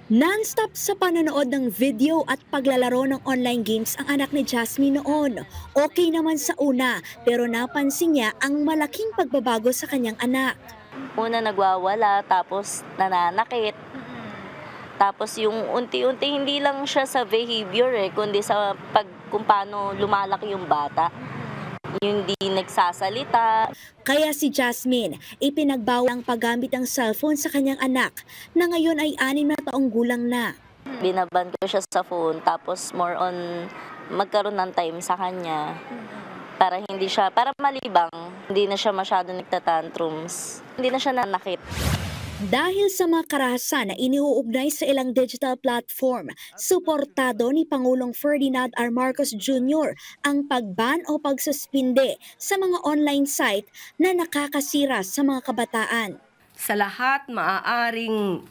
Non-stop sa panonood ng video at paglalaro ng online games ang anak ni Jasmine noon. Okay naman sa una, pero napansin niya ang malaking pagbabago sa kanyang anak. Una nagwawala, tapos nananakit. Tapos yung unti-unti hindi lang siya sa behavior kundi sa kung paano lumalaki yung bata. Yung hindi nagsasalita. Kaya si Jasmine, ipinagbawal ang paggamit ng cellphone sa kanyang anak na ngayon ay 6 na taong gulang na. Binaban ko siya sa phone, tapos more on magkaroon ng time sa kanya. Para malibang, hindi na siya masyado nagtatantrums. Hindi na siya nanakit. Dahil sa mga karahasan na iniuugnay sa ilang digital platform, suportado ni Pangulong Ferdinand R. Marcos Jr. ang pagban o pagsuspinde sa mga online site na nakakasira sa mga kabataan. Sa lahat maaaring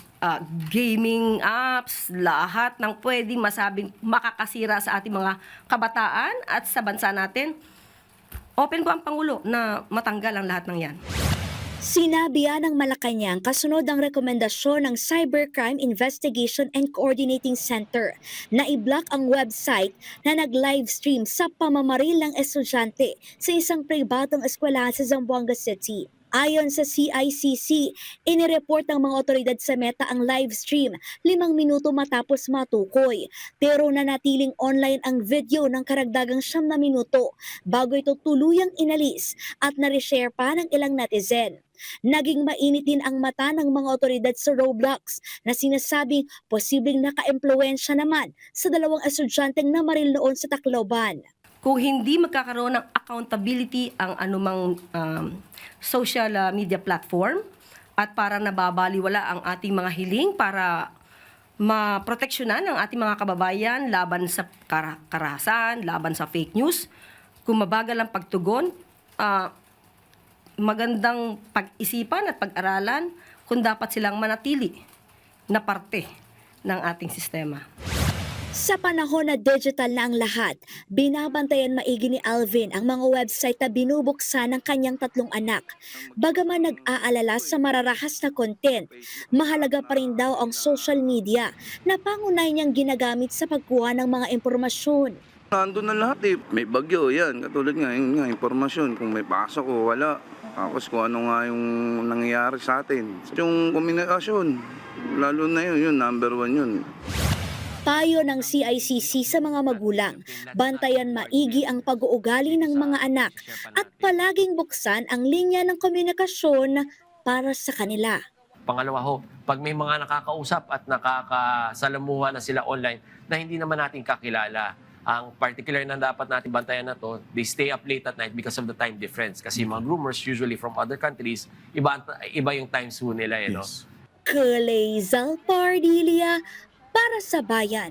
gaming apps, lahat ng pwedeng masabing makakasira sa ating mga kabataan at sa bansa natin, open po ang Pangulo na matanggal ang lahat ng yan. Sinabi yan ng Malacanang kasunod ang rekomendasyon ng Cybercrime Investigation and Coordinating Center na i-block ang website na nag-livestream sa pamamaril ng estudyante sa isang pribadong eskwelahan sa Zamboanga City. Ayon sa CICC, inireport ng mga otoridad sa Meta ang livestream 5 minuto matapos matukoy. Pero nanatiling online ang video ng karagdagang 9 minuto bago ito tuluyang inalis at na-reshare pa ng ilang netizen. Naging mainit din ang mata ng mga otoridad sa Roblox na sinasabing posibleng naka-impluwensya naman sa 2 estudyanteng namaril noon sa Tacloban. Kung hindi magkakaroon ng accountability ang anumang social media platform at para nababaliwala ang ating mga hiling para maproteksyonan ang ating mga kababayan laban sa karahasan, laban sa fake news, kung mabagal ang pagtugon, magandang pag-isipan at pag-aralan kung dapat silang manatili na parte ng ating sistema. Sa panahon na digital na ang lahat, binabantayan maigi ni Alvin ang mga website na binubuksan ng kanyang 3 anak. Bagaman nag-aalala sa mararahas na content, mahalaga pa rin daw ang social media na pangunay niyang ginagamit sa pagkuha ng mga impormasyon. Nandun na lahat eh. May bagyo, yan. Katulad nga, yun nga, informasyon. Kung may pasok o wala. Tapos kung ano nga yung nangyayari sa atin. Yung komunikasyon, lalo na yun, number 1 yun. Payo ng CICC sa mga magulang, bantayan maigi ang pag-uugali ng mga anak at palaging buksan ang linya ng komunikasyon para sa kanila. Pangalawa ho, pag may mga nakakausap at nakakasalamuha na sila online na hindi naman natin kakilala, ang particular na dapat natin bantayan na to, they stay up late at night because of the time difference. Kasi mga groomers usually from other countries, iba yung time zone nila. No? Kalezal Pardilia para sa bayan.